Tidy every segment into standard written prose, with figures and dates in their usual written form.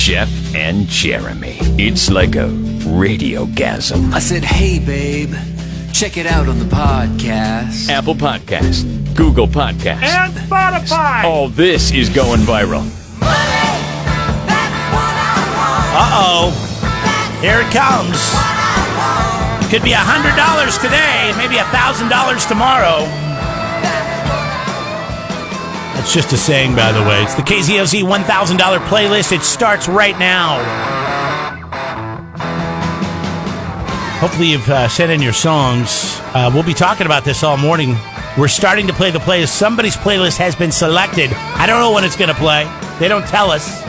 Jeff and Jeremy. It's like a radiogasm. I said, hey, babe, check it out on the podcast. Apple Podcast, Google Podcast, And Spotify. all this is going viral. Uh-oh. Here it comes. Could be $100 today, maybe $1,000 tomorrow. That's just a saying, by the way. It's the KZOZ $1,000 playlist. It starts right now. Hopefully you've sent in your songs. We'll be talking about this all morning. We're starting to play the playlist. Somebody's playlist has been selected. I don't know when it's going to play. They don't tell us.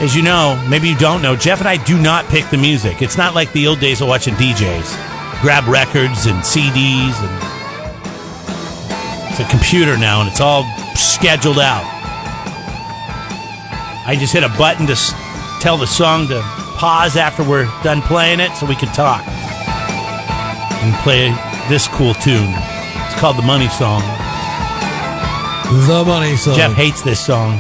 As you know, maybe you don't know, Jeff and I do not pick the music. It's not like the old days of watching DJs. Grab records and CDs. And it's a computer now, and it's all scheduled out. I just hit a button to tell the song to pause after we're done playing it so we can talk. And play this cool tune. It's called The Money Song. The Money Song. Jeff hates this song.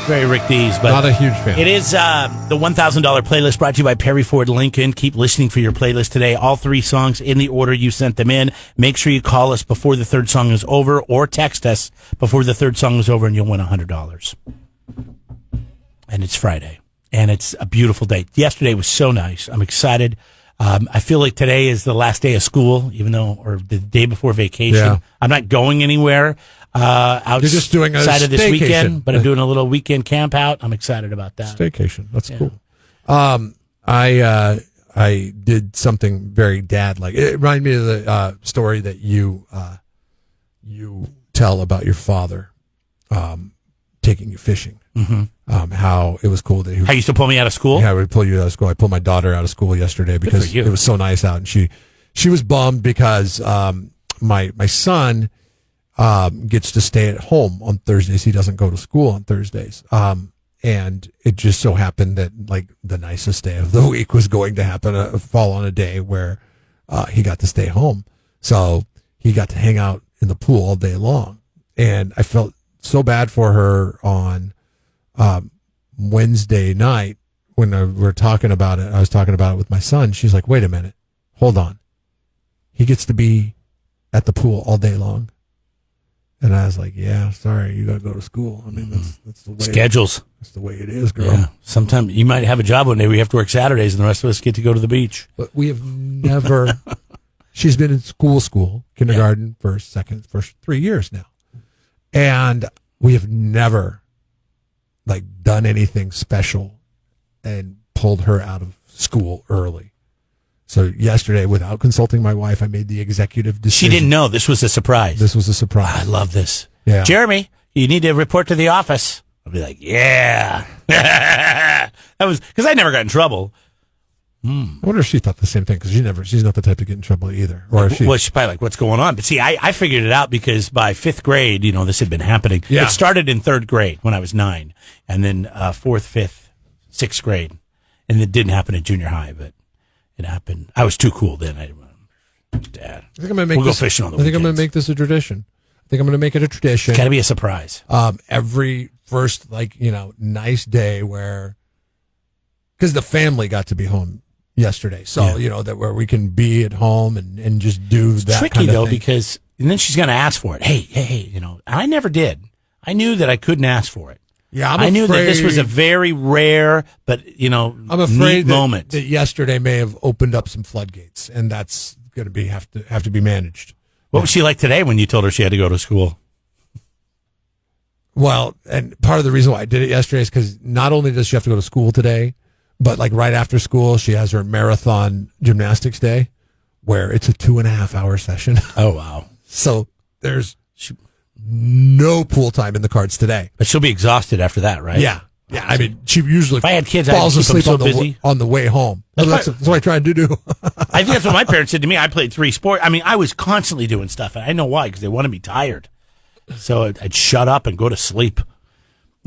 Very Rick Dees, but not a huge fan. It is the $1,000 playlist brought to you by Perry Ford Lincoln. Keep listening for your playlist today. All three songs in the order you sent them in. Make sure you call us before the third song is over, or text us before the third song is over, and you'll win $100. And it's Friday, and it's a beautiful day. Yesterday was so nice. I'm excited. I feel like today is the last day of school, even though, or the day before vacation. Yeah. I'm not going anywhere. Outside You're just doing a of this staycation. weekend, but I'm doing a little weekend camp out. I'm excited about that. Staycation. That's cool. I did something very dad-like. It reminded me of the story that you tell about your father taking you fishing. Mm-hmm. How it was cool that he used to pull me out of school. Yeah, I would pull you out of school. I pulled my daughter out of school yesterday because it was so nice out, and she was bummed because my son gets to stay at home on Thursdays. He doesn't go to school on Thursdays. And it just so happened that like the nicest day of the week was going to fall on a day where he got to stay home. So he got to hang out in the pool all day long. And I felt so bad for her on Wednesday night when we were talking about it. I was talking about it with my son. She's like, wait a minute, hold on. He gets to be at the pool all day long. And I was like, yeah, sorry, you got to go to school. I mean, that's the way schedules. That's the way it is, girl. Yeah. Sometimes you might have a job one day where you have to work Saturdays and the rest of us get to go to the beach. But we have never, she's been in school, kindergarten, first 3 years now. And we have never like done anything special and pulled her out of school early. So yesterday, without consulting my wife, I made the executive decision. She didn't know this was a surprise. This was a surprise. I love this. Yeah. Jeremy, you need to report to the office. I'll be like, yeah. That was because I never got in trouble. I wonder if she thought the same thing, because she's not the type to get in trouble either. Or if she's probably like, what's going on? But see, I figured it out because by fifth grade, this had been happening. Yeah. It started in third grade when I was 9, and then fourth, fifth, sixth grade, and it didn't happen in junior high, but it happened. I was too cool then. Dad, I think I'm gonna go fishing on the weekends. I'm going to make this a tradition. I think I'm going to make it a tradition. It's got to be a surprise. Every first, nice day because the family got to be home yesterday. So, that where we can be at home and just do that tricky, kind of though, thing. because and then she's going to ask for it. Hey, I never did. I knew that I couldn't ask for it. Yeah, I knew that this was a very rare, but I'm afraid moment. That yesterday may have opened up some floodgates, and that's going to have to be managed. What was she like today when you told her she had to go to school? Well, and part of the reason why I did it yesterday is because not only does she have to go to school today, but right after school she has her marathon gymnastics day, where it's a 2.5 hour session. Oh wow! So there's no pool time in the cards today. But she'll be exhausted after that, right? Yeah. Yeah. I mean, she usually if I had kids, falls I'd keep asleep them so on the way home. That's what I tried to do. I think that's what my parents said to me. I played 3 sports. I mean, I was constantly doing stuff. And I know why, because they wanted me tired. So I'd shut up and go to sleep.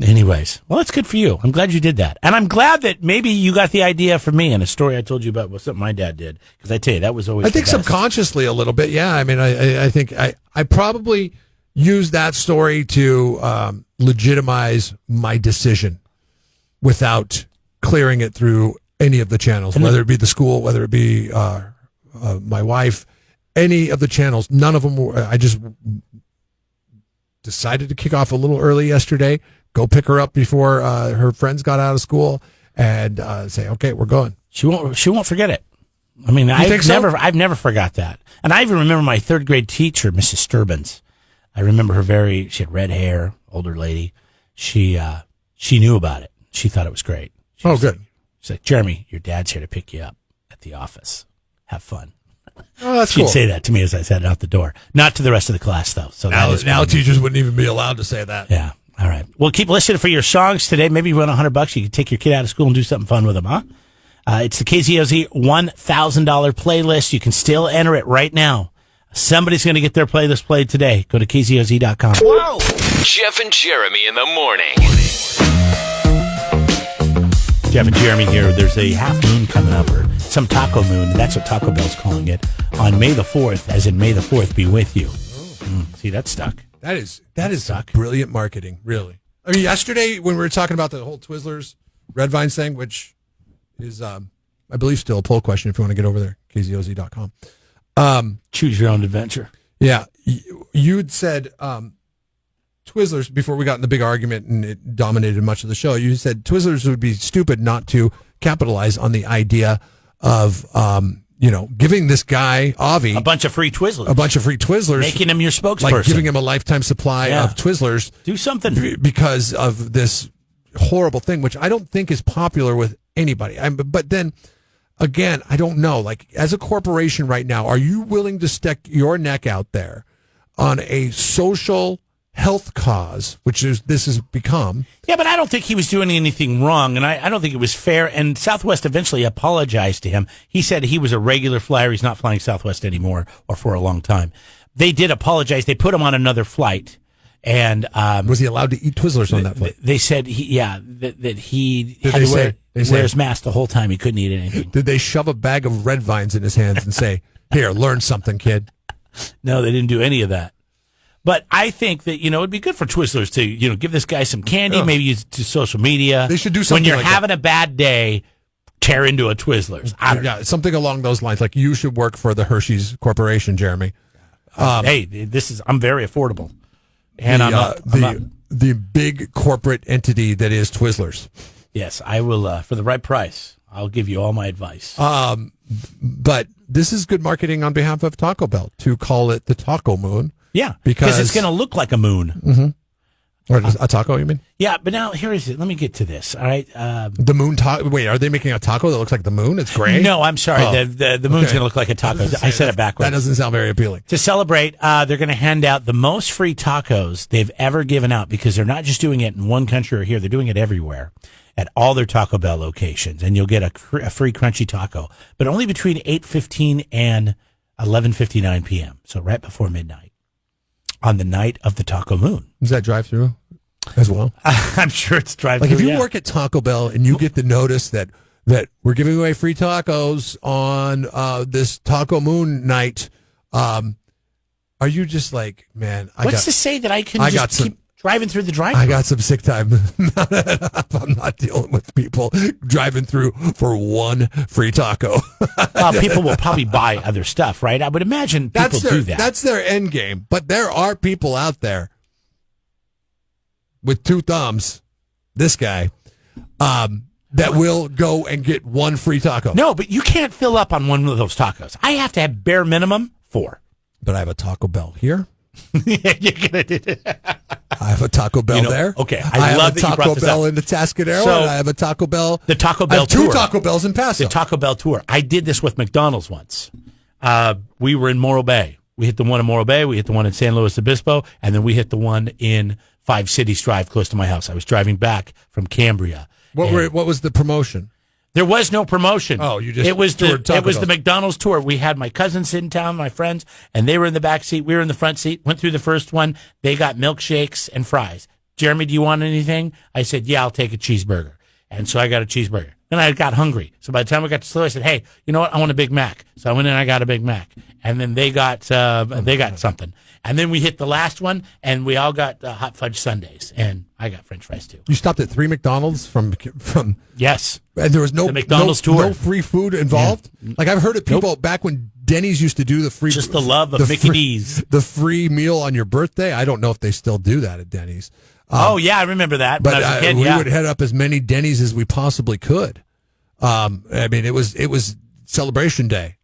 Anyways, well, that's good for you. I'm glad you did that. And I'm glad that maybe you got the idea from me and a story I told you about something my dad did. Because I tell you, that was always I think subconsciously a little bit, yeah. I mean, I think I probably used that story to legitimize my decision without clearing it through any of the channels, whether it be the school, whether it be my wife, any of the channels. None of them were. I just decided to kick off a little early yesterday, go pick her up before her friends got out of school, and say, okay, we're going. She won't forget it. I mean, I've never forgot that. And I even remember my third grade teacher, Mrs. Sturbins. I remember her she had red hair, older lady. She knew about it. She thought it was great. Good. She's like, Jeremy, your dad's here to pick you up at the office. Have fun. Oh, that's She'd cool. say that to me as I sat out the door. Not to the rest of the class, though. So now teachers wouldn't even be allowed to say that. Yeah. All right. Well, keep listening for your songs today. Maybe you win $100. You can take your kid out of school and do something fun with them, huh? It's the KZOZ $1,000 playlist. You can still enter it right now. Somebody's going to get their playlist played today. Go to KZOZ.com. Whoa! Jeff and Jeremy in the morning. Jeff and Jeremy here. There's a half moon coming up, or some taco moon. That's what Taco Bell's calling it. On May the 4th, as in May the 4th be with you. See, that's stuck. That is brilliant marketing, really. I mean, yesterday when we were talking about the whole Twizzlers Red Vines thing, which is, I believe, still a poll question if you want to get over there, KZOZ.com. Choose your own adventure. Yeah. You'd said Twizzlers, before we got in the big argument and it dominated much of the show, you said Twizzlers would be stupid not to capitalize on the idea of, giving this guy, Avi, a bunch of free Twizzlers. Making him your spokesperson. Like giving him a lifetime supply of Twizzlers. Do something. Because of this horrible thing, which I don't think is popular with anybody. But then, again, I don't know. Like, as a corporation right now, are you willing to stick your neck out there on a social health cause, which this has become? Yeah, but I don't think he was doing anything wrong, and I don't think it was fair. And Southwest eventually apologized to him. He said he was a regular flyer. He's not flying Southwest anymore, or for a long time. They did apologize. They put him on another flight. And was he allowed to eat Twizzlers on that flight? They said he had to wear his mask the whole time. He couldn't eat anything. Did they shove a bag of Red Vines in his hands and say, "Here, learn something, kid"? No, they didn't do any of that. But I think that, it'd be good for Twizzlers to, give this guy some candy, maybe use to social media. They should do something when you're like having a bad day. Tear into a Twizzlers. Something along those lines. Like, you should work for the Hershey's Corporation, Jeremy. Hey, I'm very affordable. And the big corporate entity that is Twizzlers. Yes, I will, for the right price, I'll give you all my advice. But this is good marketing on behalf of Taco Bell to call it the Taco Moon. Yeah, because it's going to look like a moon. Mm-hmm. Or a taco, you mean? Yeah, but now here is it. Let me get to this. All right. The moon taco. Wait, are they making a taco that looks like the moon? It's gray? No, I'm sorry. Oh. The moon's going to look like a taco. I said it backwards. That doesn't sound very appealing. To celebrate, they're going to hand out the most free tacos they've ever given out, because they're not just doing it in one country or here. They're doing it everywhere at all their Taco Bell locations. And you'll get a free crunchy taco, but only between 8:15 and 11:59 p.m. So right before midnight on the night of the Taco Moon. Is that drive-through as well? I'm sure it's drive-through. Like, if you work at Taco Bell and you get the notice that we're giving away free tacos on this Taco Moon night, are you just like, man? What's to say that I can keep driving through the drive-thru? I got some sick time. I'm not dealing with people driving through for one free taco. People will probably buy other stuff, right? I would imagine people do that. That's their end game. But there are people out there with two thumbs, this guy, that will go and get one free taco. No, but you can't fill up on one of those tacos. I have to have bare minimum 4. But I have a Taco Bell here. You're gonna do I have a Taco Bell there. Okay, I have a Taco Bell in the Tascadero, and I have a Taco Bell. The Taco Bell tour. Two Taco Bells in Paso. The Taco Bell tour. I did this with McDonald's once. We were in Morro Bay. We hit the one in Morro Bay. We hit the one in San Luis Obispo, and then we hit the one in Five Cities Drive, close to my house. I was driving back from Cambria. What was the promotion? There was no promotion. Oh, you just it was the McDonald's tour. We had my cousins in town, my friends, and they were in the back seat. We were in the front seat. Went through the first one. They got milkshakes and fries. Jeremy, do you want anything? I said, yeah, I'll take a cheeseburger. And so I got a cheeseburger. Then I got hungry. So by the time I got to Slow, I said, "Hey, you know what? I want a Big Mac." So I went in and I got a Big Mac. And then they got something. And then we hit the last one, and we all got hot fudge sundaes. And I got French fries, too. You stopped at 3 McDonald's from Yes. And there was the McDonald's tour. No free food involved? Yeah. Like, I've heard of people back when Denny's used to do the free... Just the love of Mickey D's. The free meal on your birthday. I don't know if they still do that at Denny's. Oh, yeah, I remember that. But when I was a kid, we would head up as many Denny's as we possibly could. I mean, it was Celebration Day.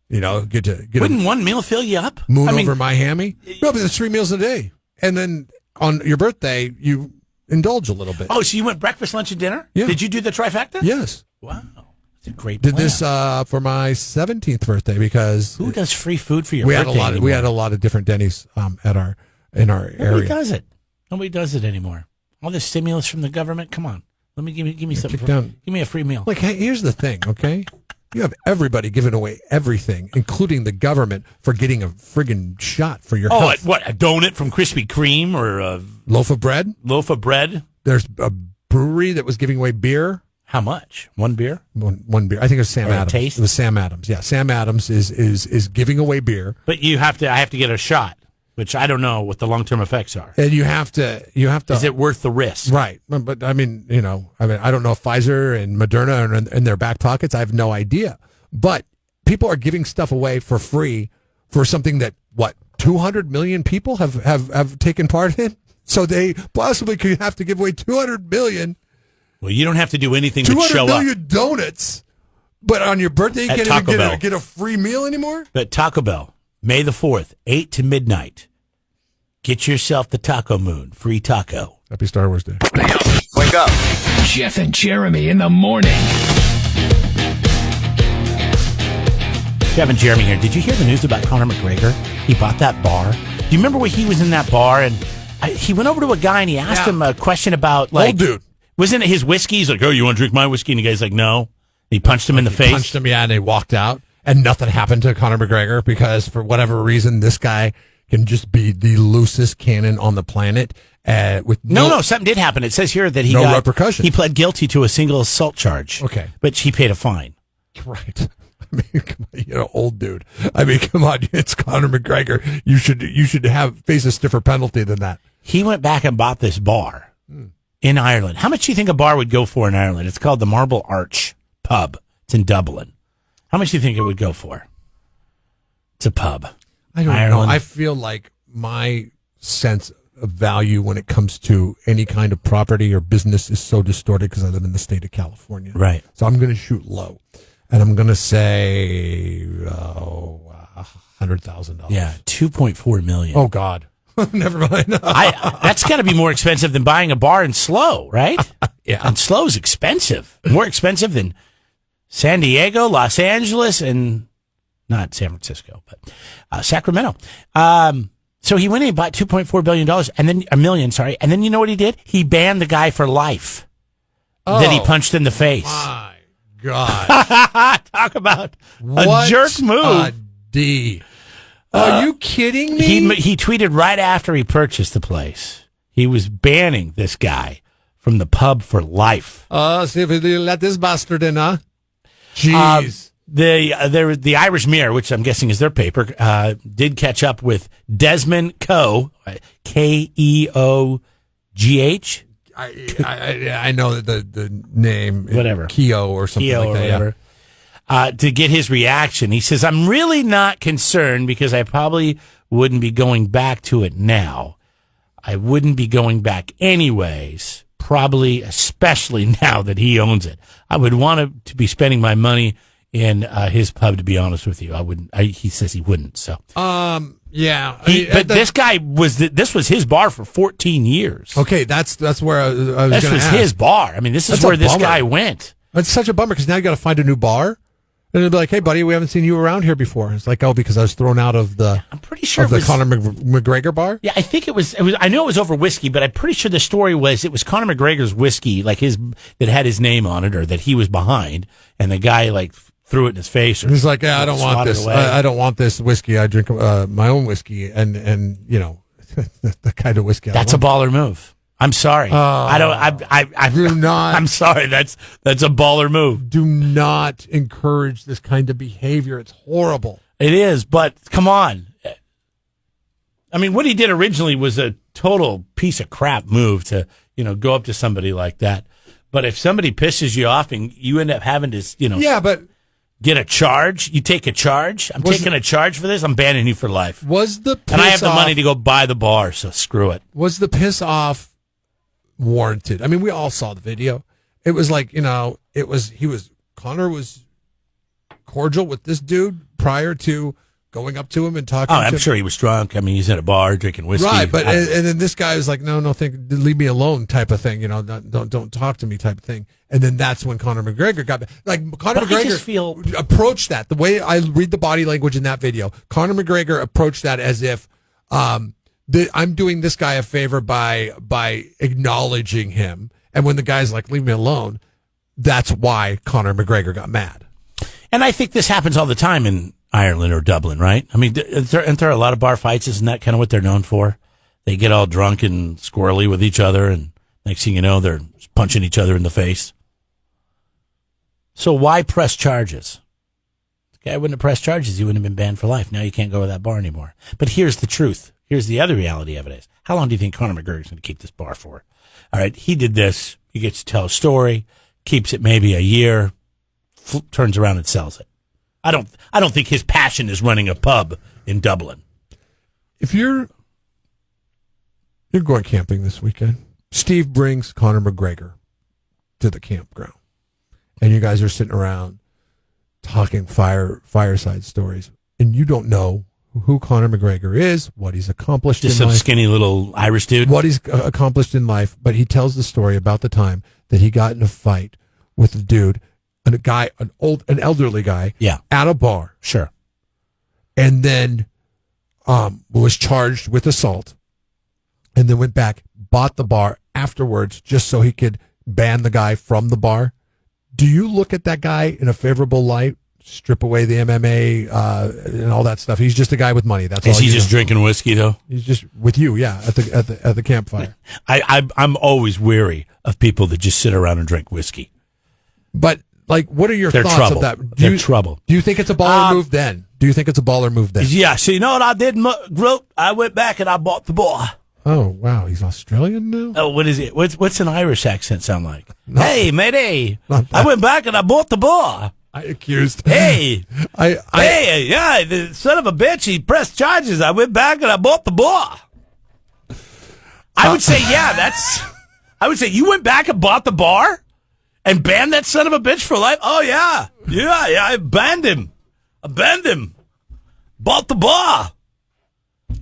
You know, wouldn't one meal fill you up? Over Miami? No, but it's 3 meals a day. And then on your birthday, you indulge a little bit. Oh, so you went breakfast, lunch, and dinner? Yeah. Did you do the trifecta? Yes. Wow. That's a great plan. Did this for my 17th birthday because... Who does free food for your birthday We had a lot of different Denny's in our area. Nobody does it. Nobody does it anymore. All this stimulus from the government, come on. Give me something. Give me a free meal. Like, hey, here's the thing, okay? You have everybody giving away everything, including the government, for getting a friggin' shot for your health. What, a donut from Krispy Kreme or a loaf of bread? Loaf of bread. There's a brewery that was giving away beer. How much? One beer? One beer. I think it was Sam Adams. Taste? It was Sam Adams. Yeah, Sam Adams is giving away beer. But I have to get a shot, which I don't know what the long-term effects are. And you have to. Is it worth the risk? Right. But I mean, I don't know if Pfizer and Moderna are in their back pockets. I have no idea. But people are giving stuff away for free for something that 200 million people have taken part in. So they possibly could have to give away 200 million. Well, you don't have to do anything but show up. 200 million donuts. But on your birthday, you can't even get a free meal anymore? But Taco Bell, May the 4th, 8 to midnight. Get yourself the Taco Moon. Free taco. Happy Star Wars Day. Wake up. Jeff and Jeremy in the morning. Jeff and Jeremy here. Did you hear the news about Conor McGregor? He bought that bar. Do you remember when he was in that bar and he went over to a guy and he asked him a question about old dude. Wasn't it his whiskey? He's like, "Oh, you want to drink my whiskey?" And the guy's like, "No." He punched him in the face. Punched him, yeah, and they walked out. And nothing happened to Conor McGregor because for whatever reason, this guy can just be the loosest cannon on the planet. With no, something did happen. It says here that he got repercussions. He pled guilty to a single assault charge. Okay, but he paid a fine. Right. I mean, come on, old dude. I mean, come on, it's Conor McGregor. You should face a stiffer penalty than that. He went back and bought this bar in Ireland. How much do you think a bar would go for in Ireland? It's called the Marble Arch Pub. It's in Dublin. How much do you think it would go for? It's a pub. I don't know. I feel like my sense of value when it comes to any kind of property or business is so distorted because I live in the state of California. Right. So I'm going to shoot low. And I'm going to say $100,000. Yeah, $2.4 million. Oh, God. Never mind. That's got to be more expensive than buying a bar in Slow, right? Yeah. And Slow's expensive. More expensive than San Diego, Los Angeles, and not San Francisco, but Sacramento. So he went in and bought $2.4 billion, and then $1 million, sorry. And then you know what he did? He banned the guy for life that he punched in the face. My God. Talk about a jerk move. Are you kidding me? He tweeted right after he purchased the place. He was banning this guy from the pub for life. See if you let this bastard in, huh? Jeez. The Irish Mirror, which I'm guessing is their paper, did catch up with Desmond Keogh, Keogh. I know the name, whatever, Keogh or something like that, whatever. To get his reaction. He says, "I'm really not concerned because I probably wouldn't be going back to it now. I wouldn't be going back anyways, probably especially now that he owns it. I would want to be spending my money in his pub, to be honest with you. I wouldn't." He says he wouldn't. So, yeah. This guy this was his bar for 14 years. Okay, that's where I was going to ask. This was his bar. I mean, this is where this guy went. It's such a bummer because now you got to find a new bar. And they'll be like, "Hey, buddy, we haven't seen you around here before." It's like, "Oh, because I was thrown out of the." I'm pretty sure of the Conor McGregor bar. Yeah, I think it was. I know it was over whiskey, but I'm pretty sure the story was it was Conor McGregor's whiskey, like that had his name on it, or that he was behind, and the guy threw it in his face. Or he's like, "Yeah, I don't want this. I don't want this whiskey. I drink my own whiskey, and the kind of whiskey. That's a baller move. I'm sorry. I don't. Do not. I'm sorry. That's a baller move. Do not encourage this kind of behavior. It's horrible. It is, but come on. I mean, what he did originally was a total piece of crap move to, go up to somebody like that. But if somebody pisses you off and you end up having to, yeah, but get a charge, you take a charge. I'm taking a charge for this. I'm banning you for life. And I have the money to go buy the bar, so screw it. Was the piss off warranted? I mean, we all saw the video. It was like, Conor was cordial with this dude prior to going up to him and talking to him. I'm sure he was drunk. I mean, he's in a bar drinking whiskey. Right, but and then this guy was like, no, leave me alone type of thing, don't talk to me type of thing. And then that's when Conor McGregor got Conor McGregor approached that. The way I read the body language in that video, Conor McGregor approached that as if I'm doing this guy a favor by acknowledging him. And when the guy's like, leave me alone, that's why Conor McGregor got mad. And I think this happens all the time in Ireland or Dublin, right? I mean, aren't there a lot of bar fights? Isn't that kind of what they're known for? They get all drunk and squirrely with each other, and next thing you know, they're punching each other in the face. So why press charges? The guy wouldn't have pressed charges. He wouldn't have been banned for life. Now you can't go to that bar anymore. But here's the truth. Here's the other reality of it is, how long do you think Conor McGregor is going to keep this bar for? All right, he did this. He gets to tell a story, keeps it maybe a year, turns around and sells it. I don't think his passion is running a pub in Dublin. If you're going camping this weekend, Steve brings Conor McGregor to the campground, and you guys are sitting around talking fireside stories, and you don't know who Conor McGregor is, what he's accomplished Just in life. Just some skinny little Irish dude. What he's accomplished in life, but he tells the story about the time that he got in a fight with a dude, an elderly guy, at a bar. Sure. And then was charged with assault, and then went back, bought the bar afterwards just so he could ban the guy from the bar. Do you look at that guy in a favorable light? Strip away the MMA and all that stuff. He's just a guy with money. That's all. Is he just drinking whiskey though? He's just with you, at the campfire. I'm always weary of people that just sit around and drink whiskey. But what are your thoughts trouble. of that? They're trouble. Do you think it's a baller move then? Do you think it's a baller move then? Yeah. So you know what I did, Group? I went back and I bought the bar. Oh wow, he's Australian now. Oh, what is it? What's an Irish accent sound like? Hey, matey, I went back and I bought the bar. I accused. Hey, the son of a bitch, he pressed charges. I went back and I bought the bar. I would say, I would say you went back and bought the bar and banned that son of a bitch for life. Oh yeah, I banned him. Bought the bar.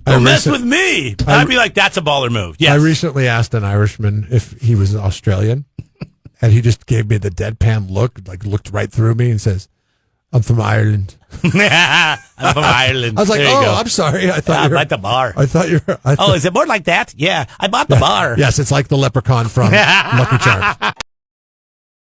Don't mess with me. I'd be like, that's a baller move. Yes. I recently asked an Irishman if he was Australian, and he just gave me the deadpan look, looked right through me and says, I'm from Ireland. I'm from Ireland. I was like, I'm sorry. I thought you were at the bar. I thought you were. Is it more like that? Yeah, I bought the bar. Yes, it's like the leprechaun from Lucky Charms.